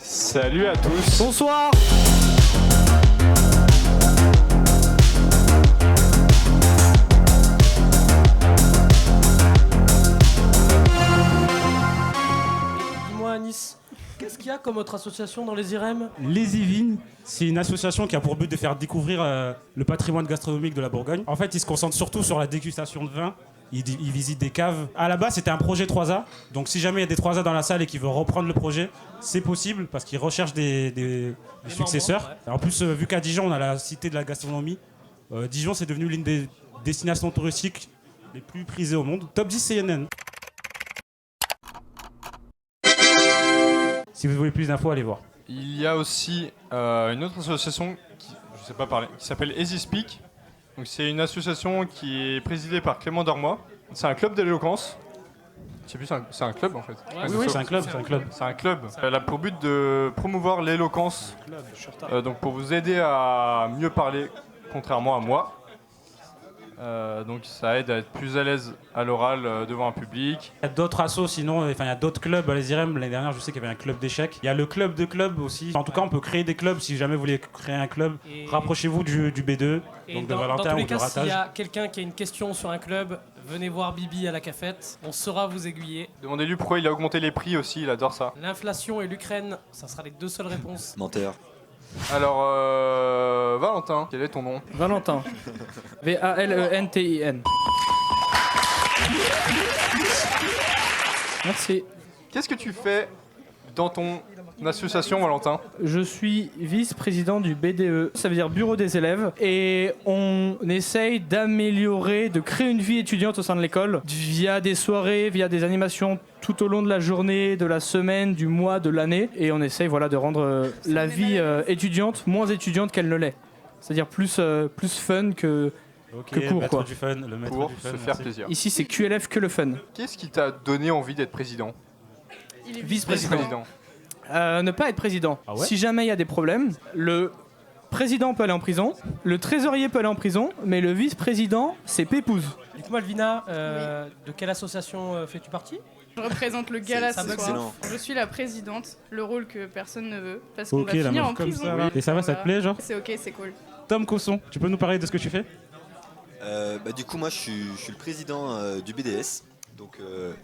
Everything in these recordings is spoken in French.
Salut à tous. Bonsoir. Dis-moi à Nice, qu'est-ce qu'il y a comme autre association dans les IREM? Les Yvines, c'est une association qui a pour but de faire découvrir le patrimoine gastronomique de la Bourgogne. En fait, ils se concentrent surtout sur la dégustation de vin. Ils visitent des caves. À la base, c'était un projet 3A. Donc, si jamais il y a des 3A dans la salle et qui veulent reprendre le projet, c'est possible parce qu'ils recherchent des successeurs. membres, ouais. En plus, vu qu'à Dijon, on a la cité de la gastronomie, Dijon, c'est devenu l'une des destinations touristiques les plus prisées au monde. Top 10 CNN. Si vous voulez plus d'infos, allez voir. Il y a aussi une autre association qui, je sais pas parler, qui s'appelle Easy Speak. Donc c'est une association qui est présidée par Clément Dormois. C'est un club d'éloquence. Je sais plus, c'est un club en fait. Oui, c'est un club. C'est un club. Elle a pour but de promouvoir l'éloquence. Donc pour vous aider à mieux parler, contrairement à moi. Donc ça aide à être plus à l'aise à l'oral devant un public. Il y a d'autres assos sinon, il y a d'autres clubs à les IREM. L'année dernière, je sais qu'il y avait un club d'échecs. Il y a le club de clubs aussi. En tout cas, on peut créer des clubs si jamais vous voulez créer un club. Et- Rapprochez-vous du B2, Et donc de dans Valentin tous les ou de cas, s'il y Ratage. a quelqu'un qui a une question sur un club, venez voir Bibi à la cafette, on saura vous aiguiller. Demandez-lui pourquoi il a augmenté les prix aussi, il adore ça. L'inflation et l'Ukraine, ça sera les deux seules réponses. Menteur. Alors, Valentin, quel est ton nom? Valentin. Valentin. Merci. Qu'est-ce que tu fais dans ton association, Valentin? Je suis vice-président du BDE, ça veut dire Bureau des élèves, et on essaye d'améliorer, de créer une vie étudiante au sein de l'école via des soirées, via des animations tout au long de la journée, de la semaine, du mois, de l'année, et on essaye de rendre la vie étudiante moins étudiante qu'elle ne l'est. C'est-à-dire plus fun que court, maître quoi. du fun, le maître Pour du fun. se faire merci. plaisir. Ici, c'est QLF que le fun. Qu'est-ce qui t'a donné envie d'être président? Il est Vice-président. Ne pas être président. Ah ouais Si jamais il y a des problèmes, le président peut aller en prison, le trésorier peut aller en prison, mais le vice-président, c'est Pépouze. Du coup, Malvina, de quelle association fais-tu partie? Je représente le gala Ça ce bug, soir. excellent. Je suis la présidente, le rôle que personne ne veut, parce qu'on Ok, va la finir meuf en comme prison. ça. Et ça va, ça te plaît, genre? C'est ok, c'est cool. Tom Cosson, tu peux nous parler de ce que tu fais? Du coup, moi, je suis le président du BDS, donc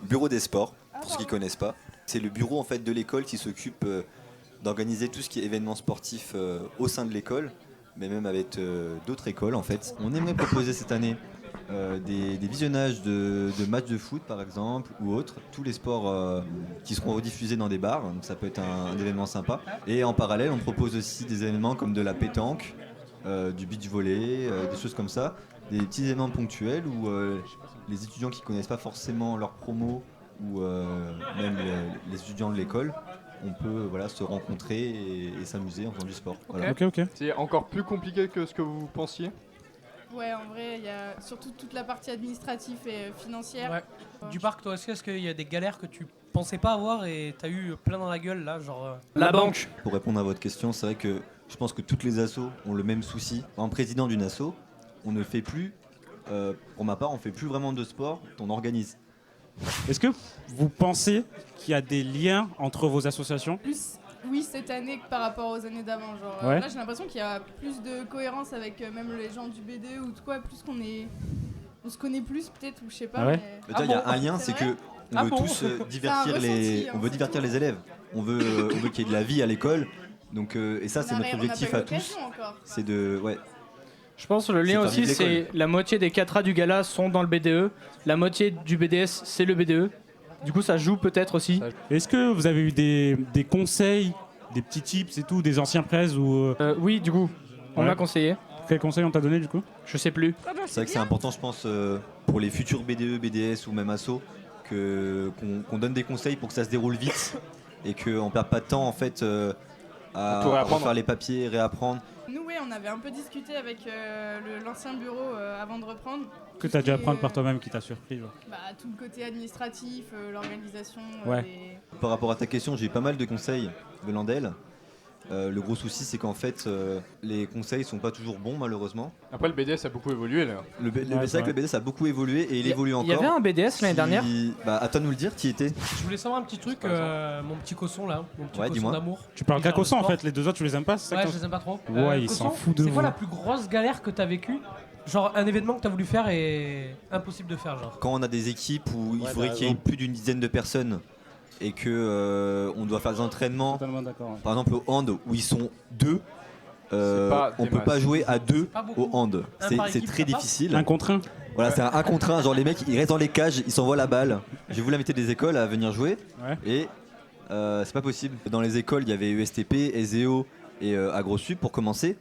Bureau des sports, pour ceux qui connaissent pas. C'est le bureau en fait de l'école qui s'occupe d'organiser tout ce qui est événements sportifs au sein de l'école, mais même avec d'autres écoles en fait. On aimerait proposer cette année des visionnages de matchs de foot par exemple ou autres, tous les sports qui seront rediffusés dans des bars, donc ça peut être un événement sympa. Et en parallèle, on propose aussi des événements comme de la pétanque, du beach volley, des choses comme ça. Des petits événements ponctuels où les étudiants qui connaissent pas forcément leur promo ou même les étudiants de l'école, on peut se rencontrer et s'amuser en faisant du sport. Voilà. Ok. C'est encore plus compliqué que ce que vous pensiez? Ouais, en vrai, il y a surtout toute la partie administrative et financière. Ouais. Du parc, toi, est-ce qu'il y a des galères que tu pensais pas avoir et t'as eu plein dans la gueule là, genre La banque. Pour répondre à votre question, c'est vrai que je pense que toutes les assos ont le même souci. En président d'une asso, on ne fait plus, pour ma part, on fait plus vraiment de sport, on organise. Est-ce que vous pensez qu'il y a des liens entre vos associations? Plus, oui, cette année que par rapport aux années d'avant. Genre, Ouais. là, j'ai l'impression qu'il y a plus de cohérence avec même les gens du BD ou de quoi, plus on se connaît plus peut-être ou je sais pas. Ah ouais. mais- Déjà, il y a un lien, C'est c'est vrai que on Ah veut bon tous divertir ressenti, hein, on veut c'est divertir tout. les élèves. On veut qu'il y ait de la vie à l'école. Donc et ça, c'est On a- notre on n'a objectif pas eu à tous. l'occasion encore. C'est de Je pense que le lien C'est aussi, parmi c'est l'école. la moitié des 4A du gala sont dans le BDE, la moitié du BDS, c'est le BDE. Du coup, ça joue peut-être aussi. Est-ce que vous avez eu des conseils, des petits tips et tout, des anciens presse ou Oui, du coup, on Ouais. m'a conseillé. quels conseils on t'a donné du coup? Je sais plus. C'est vrai que c'est important, je pense, pour les futurs BDE, BDS ou même ASSO, qu'on donne des conseils pour que ça se déroule vite et qu'on ne perde pas de temps en fait à Tout réapprendre. refaire les papiers, réapprendre. Nous, ouais, on avait un peu discuté avec l'ancien bureau avant de reprendre. Que t'as dû apprendre par toi-même qui t'a surpris, genre. Bah, tout le côté administratif, l'organisation. Ouais. des- Par rapport à ta question, j'ai eu pas mal de conseils venant d'elle. Le gros souci, c'est qu'en fait, les conseils sont pas toujours bons, malheureusement. Après, le BDS a beaucoup évolué là. C'est vrai que le BDS a beaucoup évolué et il évolue encore. Il y avait un BDS l'année dernière. Bah, à toi de nous le dire, tu y étais. Je voulais savoir un petit truc, mon petit cosson là, mon petit Ouais, cosson dis-moi. d'amour. Tu parles Qui gère qu'à Cosson le en sport. fait, les deux autres tu les aimes pas, c'est ça Ouais, que je les aime pas trop. Ouais, il Cosson, s'en fout de c'est quoi vous. la plus grosse galère que t'as vécue? Genre un événement que t'as voulu faire et impossible de faire, genre. Quand on a des équipes où il Ouais, faudrait t'as qu'il y ait raison. plus d'une dizaine de personnes et que on doit faire des entraînements, Totalement d'accord. Ouais. par exemple au hand où ils sont deux, pas on des peut pas masses. jouer à deux Pas beaucoup. au hand. Un par C'est équipe, très ça passe difficile. Un contre un. Voilà, c'est un contre un. Genre les mecs, ils restent dans les cages, ils s'envoient la balle. J'ai voulu inviter des écoles à venir jouer Ouais. et c'est pas possible. Dans les écoles, il y avait ESTP, ESEO et AgroSup pour commencer.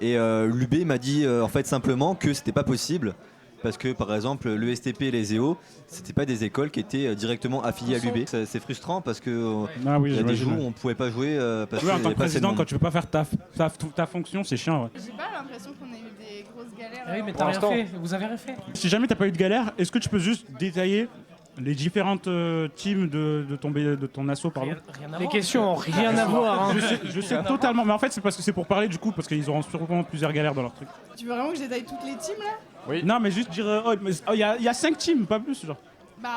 Et l'UB m'a dit en fait simplement que c'était pas possible parce que par exemple l'ESTP et les ESEO, c'était pas des écoles qui étaient directement affiliées à l'UB. C'est frustrant parce que Ah oui, il y a des j'imagine. jours où on pouvait pas jouer parce Oui, qu'il en y tant avait que pas assez de président, monde. quand tu peux pas faire ta fonction, c'est chiant. Ouais. J'ai pas l'impression qu'on ait eu des grosses galères. Ah oui, mais Pour t'as rien l'instant. fait, vous avez rien fait. Si jamais t'as pas eu de galère, est-ce que tu peux juste détailler les différentes teams de ton asso, pardon? Rien à Les voir. questions ont rien à voir. Hein. Je sais totalement, mais en fait c'est parce que c'est pour parler du coup, parce qu'ils auront sûrement plusieurs galères dans leur truc. Tu veux vraiment que je détaille toutes les teams là? Oui. Non, mais juste dire, il y a 5 teams, pas plus, genre. Bah.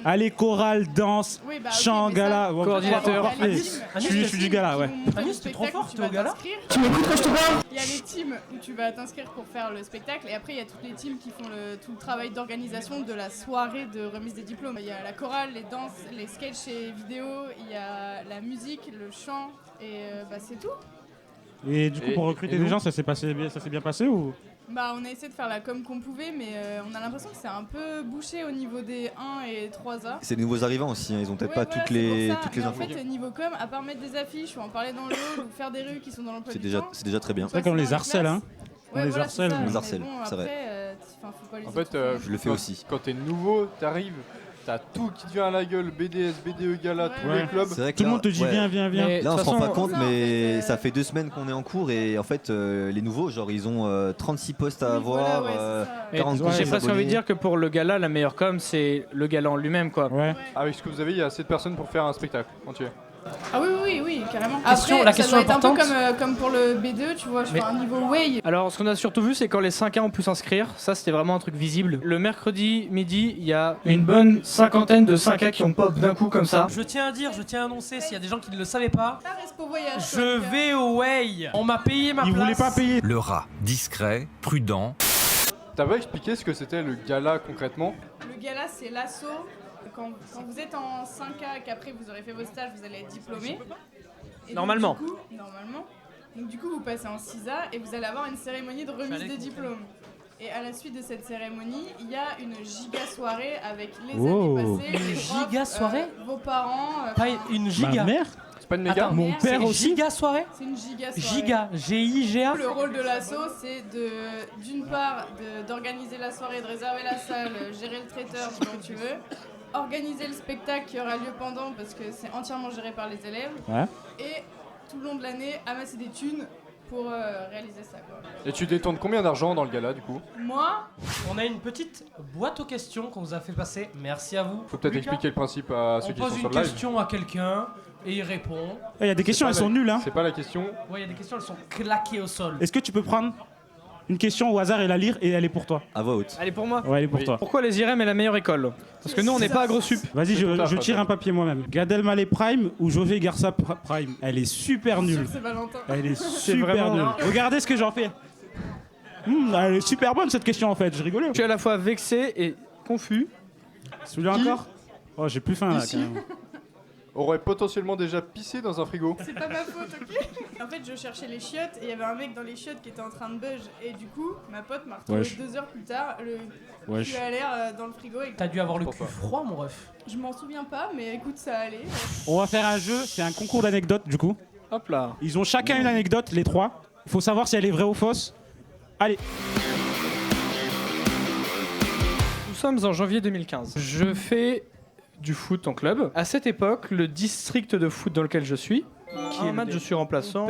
Allez, chorale, danse, Oui, bah, chant, ok, mais ça- gala. Bon, Coordinateur. parfait. Anis, Je suis du gala, ouais. Anis, t'es trop fort, t'es au gala. Tu m'écoutes quand je te parle? Il y a les teams où tu vas t'inscrire pour faire le spectacle et après il y a toutes les teams qui font tout le travail d'organisation de la soirée de remise des diplômes. Il y a la chorale, les danses, les sketchs et vidéos, il y a la musique, le chant et bah c'est tout. Et du coup, Et- pour recruter et des nous gens, ça s'est bien passé ou? Bah on a essayé de faire la com qu'on pouvait mais on a l'impression que c'est un peu bouché au niveau des 1 et 3A. C'est les nouveaux arrivants aussi, hein, ils ont peut-être Ouais, pas voilà, toutes c'est les pour ça. toutes les Mais infos. en fait, niveau com, à part mettre des affiches ou en parler dans le hall ou faire des rues qui sont dans l'emploi C'est du déjà temps, c'est déjà très bien. C'est vrai qu'on les harcèle, hein. Ouais, On les voilà, harcèle, c'est ça. on les Mais harcèle, bon, c'est vrai. après, faut pas les En fait, étouffer. Je le fais quand- aussi. Quand t'es nouveau, t'arrives, t'as tout qui te vient à la gueule, BDS, BDE, Gala, Ouais. tous Ouais. les clubs. C'est vrai que Tout le là, monde te dit ouais. viens. Mais Là, on de se toute rend pas façon, compte, ça, en mais fait, ça fait 2 semaines qu'on est en cours et en fait, les nouveaux, genre, ils ont 36 postes à Oui, avoir, voilà, ouais, c'est ça. mais 40 j'ai conseils presque envie abonnés. de dire que pour le gala, la meilleure com, c'est le gala en lui-même, quoi. Ouais. Avec ce que vous avez, il y a assez de personnes pour faire un spectacle entier. Ah oui, carrément. Question- Après, la ça question doit être un peu importante. comme pour le B2, tu vois, je fais un niveau way. Alors, ce qu'on a surtout vu, c'est quand les 5A ont pu s'inscrire. Ça, c'était vraiment un truc visible. Le mercredi midi, il y a une bonne cinquantaine de 5A qui ont pop d'un coup comme ça. Je tiens à annoncer, s'il y a des gens qui ne le savaient pas, Ça reste pour voyage. je vais au Way. On m'a payé ma Ils place. voulaient pas payer. Le rat, discret, prudent, T'as pas expliqué ce que c'était le gala concrètement? Le gala, c'est l'assaut. Quand vous êtes en 5A et qu'après vous aurez fait vos stages, vous allez être diplômé. Et donc, Normalement. du coup, normalement. Donc du coup, vous passez en 6A et vous allez avoir une cérémonie de remise des diplômes. Et à la suite de cette cérémonie, il y a une giga soirée avec les Oh. années passées, Une les profs, giga soirée vos parents. Pas une giga. Ma mère. C'est pas une méga? Attends, Mon c'est père aussi. giga soirée. C'est une giga soirée. Giga, G-I-G-A. Le rôle de l'asso, c'est d'une part d'organiser la soirée, de réserver la salle, gérer le traiteur, tout comme tu veux, organiser le spectacle qui aura lieu pendant parce que c'est entièrement géré par les élèves, Ouais. et tout le long de l'année amasser des thunes pour réaliser ça, quoi. Et tu détournes combien d'argent dans le gala du coup? Moi, On a une petite boîte aux questions qu'on vous a fait passer. Merci à vous. Faut peut-être Lucas, expliquer le principe à On ceux qui pose sont une sur le live. question à quelqu'un et il répond. Il y a des questions, pas elles sont la- nulles, hein. C'est pas la question. Ouais, il y a des questions, elles sont claquées au sol. Est-ce que tu peux prendre une question au hasard et la lire et elle est pour toi? À voix haute. Allez, pour moi. Ouais, elle est pour Oui. toi. Pourquoi les IRM est la meilleure école? Parce que nous, on n'est pas AgroSup. Vas-y, C'est pour ta je faute, tire hein. un papier moi-même. Gad Elmaleh Prime ou Jové Garça Prime? Elle est super je suis sûre nulle. que c'est Valentin. Elle est super vraiment- nulle. Regardez ce que j'en fais. Elle est super bonne cette question en fait, je rigolais. Je suis à la fois vexé et confus. Celui-là encore? Oh, j'ai plus faim là Ici. quand même. Aurait potentiellement déjà pissé dans un frigo. C'est pas ma faute, ok? En fait, je cherchais les chiottes et il y avait un mec dans les chiottes qui était en train de buzz. Et du coup, ma pote m'a retrouvé Wesh. 2 heures plus tard, le Wesh. cul à l'air dans le frigo. Et T'as dû avoir le Pourquoi cul froid, mon ref. je m'en souviens pas, mais écoute, ça allait. On va faire un jeu, c'est un concours d'anecdotes du coup. Hop là. Ils ont chacun une anecdote, les trois. Il faut savoir si elle est vraie ou fausse. Allez, Nous sommes en janvier 2015. Je fais du foot en club. À cette époque, le district de foot dans lequel je suis, qui est un match, je suis remplaçant.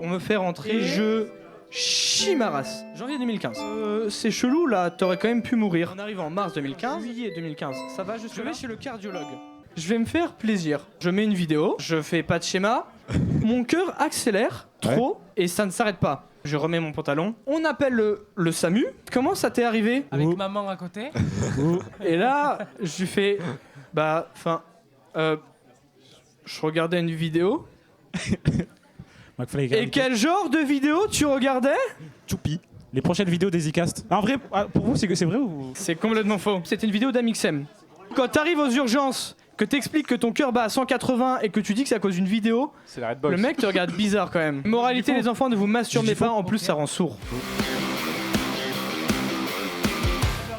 On me fait rentrer, je chie ma race. Janvier 2015. C'est chelou là, t'aurais quand même pu mourir. On arrive en mars 2015, juillet 2015. Ça va, je vais chez le cardiologue. Je vais me faire plaisir. Je mets une vidéo, je fais pas de schéma, Mon cœur accélère trop et ça ne s'arrête pas. Je remets mon pantalon. On appelle le SAMU. Comment ça t'est arrivé? Avec maman à côté. Et là, je lui fais... je regardais une vidéo. Et quel genre de vidéo tu regardais? Choupi. Les prochaines vidéos d'Ezicast. En vrai, pour vous, c'est vrai ou... C'est complètement faux. C'était une vidéo d'Amixem. Quand t'arrives aux urgences, que t'expliques que ton cœur bat à 180 et que tu dis que c'est à cause d'une vidéo, C'est la Redbox. le mec te regarde bizarre quand même. Moralité, les enfants, ne vous masturbez pas, en plus ça rend sourd. Genre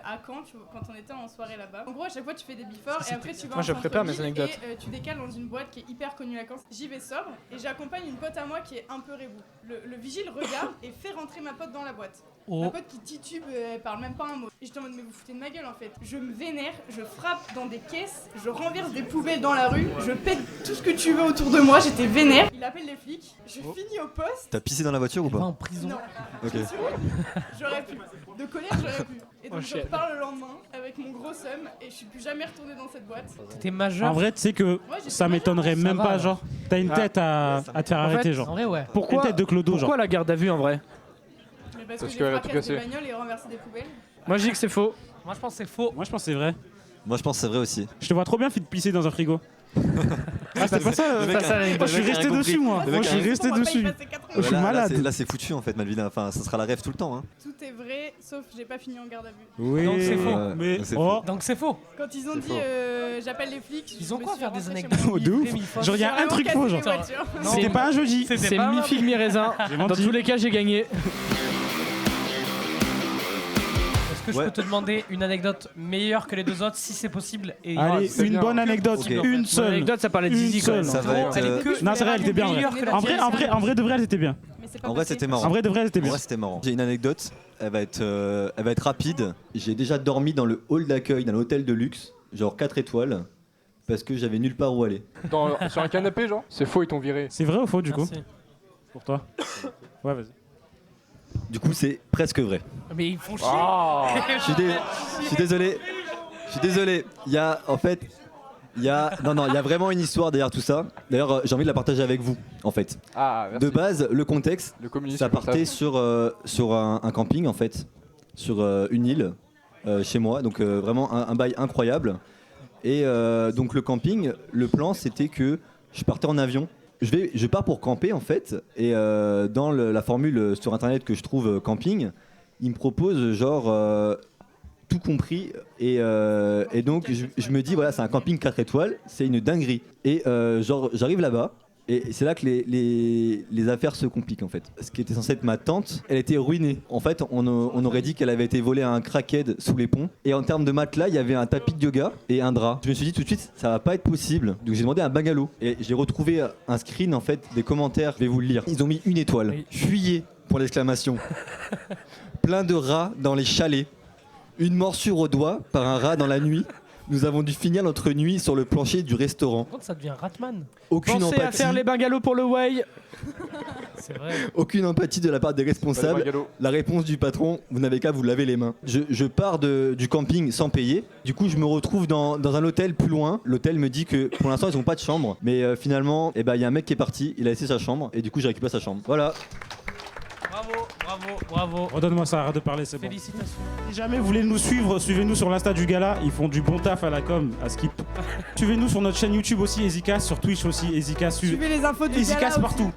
à Caen, quand on était en soirée là-bas. En gros, à chaque fois tu fais des before et après tu vas Moi, je en prépare mes centre-ville anecdotes. et tu décales dans une boîte qui est hyper connue à Caen. J'y vais sobre et j'accompagne une pote à moi qui est un peu rebou. Le vigile regarde et fait rentrer ma pote dans la boîte. Ma pote qui titube, elle parle même pas un mot. Et j'étais en mode mais vous foutez de ma gueule en fait. Je me vénère, je frappe dans des caisses, je renverse des poubelles dans la rue, je pète tout ce que tu veux autour de moi, j'étais vénère. Il appelle les flics, je finis au poste. T'as pissé dans la voiture ou Va pas? en prison. Non, Ok. j'aurais pu. De colère, j'aurais pu. Et donc je repars le lendemain avec mon gros seum et je suis plus jamais retournée dans cette boîte. T'es majeur. En vrai, tu sais que j'étais ça m'étonnerait même va, pas, là. genre. T'as une tête à te faire arrêter, fait, genre. En vrai, ouais. Une Pourquoi, tête de Clodo, genre. pourquoi la garde à vue en vrai? Mais parce Parce que qu'elle j'ai a tout fracassé des cassé. bagnoles et renversé des poubelles. Moi je dis que c'est faux. Moi, je pense que c'est faux. Moi, je pense que c'est vrai. Moi je pense que c'est vrai aussi. Je te vois trop bien pisser dans un frigo. Ah, c'était pas ça, Le mec ça, a- l'anecdote. Moi, je suis le mec a resté rien dessus, compris. moi. Le Moi, mec je a suis rien- resté On va pas y dessus. passer 4 ans. Je suis Là, malade. Là c'est foutu en fait, Malvina. Enfin, ça sera la rêve tout le temps. Hein. Tout est vrai, sauf j'ai pas fini en garde à vue. Oui, Donc, c'est faux. mais. C'est Oh, Donc, c'est faux. Quand ils ont C'est dit faux. j'appelle les flics, Ils je ont me quoi à suis faire des rentrée chez anecdotes moi. de ouf. Genre, il y a un truc faux, genre. J'ai vraiment cassé les voitures. Non. C'était pas un jeudi. C'était C'est pas mi vrai. figue mi raisin. J'ai Dans menti. tous les cas, j'ai gagné. Est-ce que je Ouais. peux te demander une anecdote meilleure que les deux autres, si c'est possible et Allez, c'est une bien. bonne anecdote. Ok. Une Mon seule. anecdote, ça parlait de Une Zizi quand seule. même. Ça va être. elle est que- Non, c'est vrai, elle était bien. meilleure vrai. que la En vrai, tienne. en vrai de vrai, elle était bien. Mais c'est pas En vrai, passé. c'était marrant. En vrai de vrai, elle était En bien. vrai, c'était marrant. J'ai une anecdote, elle va être rapide. J'ai déjà dormi dans le hall d'accueil d'un hôtel de luxe, genre 4 étoiles, parce que j'avais nulle part où aller. Sur un canapé, genre? C'est faux, ils t'ont viré. C'est vrai ou faux, du coup, Merci. pour toi? Ouais, vas-y. Du coup, c'est presque vrai. Mais ils font chier. Ah Je suis désolé. Je suis désolé. Il y a, en fait, il y a vraiment une histoire derrière tout ça. D'ailleurs, j'ai envie de la partager avec vous, en fait. Ah, merci. De base, le contexte, Le communisme. ça partait sur un camping, en fait, sur une île, chez moi. Donc, vraiment un bail incroyable. Et donc, le camping, le plan, c'était que je partais en avion. Je pars pour camper, en fait. Et dans la formule sur Internet que je trouve camping, il me propose, genre... tout compris et donc je me dis voilà, c'est un camping 4 étoiles, c'est une dinguerie et genre j'arrive là-bas et c'est là que les affaires se compliquent en fait. Ce qui était censé être ma tente, elle était ruinée. En fait on aurait dit qu'elle avait été volée à un crackhead sous les ponts et en termes de matelas il y avait un tapis de yoga et un drap. Je me suis dit tout de suite ça va pas être possible, donc j'ai demandé un bungalow et j'ai retrouvé un screen en fait des commentaires, je vais vous le lire. Ils ont mis une étoile, Oui. fuyez pour l'exclamation. Plein de rats dans les chalets. Une morsure au doigt par un rat dans la nuit. Nous avons dû finir notre nuit sur le plancher du restaurant. Par contre, ça devient Ratman. Aucune Pensez à empathie, faire les bungalows pour le way. C'est vrai. aucune empathie de la part des responsables. La réponse du patron, vous n'avez qu'à vous laver les mains. Je pars du camping sans payer. Du coup, je me retrouve dans un hôtel plus loin. L'hôtel me dit que pour l'instant, ils n'ont pas de chambre. Mais finalement, il y a un mec qui est parti. Il a laissé sa chambre. Et du coup, j'ai récupéré sa chambre. Voilà. Bravo, bravo, bravo. Redonne-moi ça, arrête de parler, c'est bon. Félicitations. Si jamais vous voulez nous suivre, suivez-nous sur l'Insta du gala. Ils font du bon taf à la com, à Skip. Suivez-nous sur notre chaîne YouTube aussi, Ezicast, sur Twitch aussi, Ezicast. Suivez les infos du Ezicast gala partout. aussi.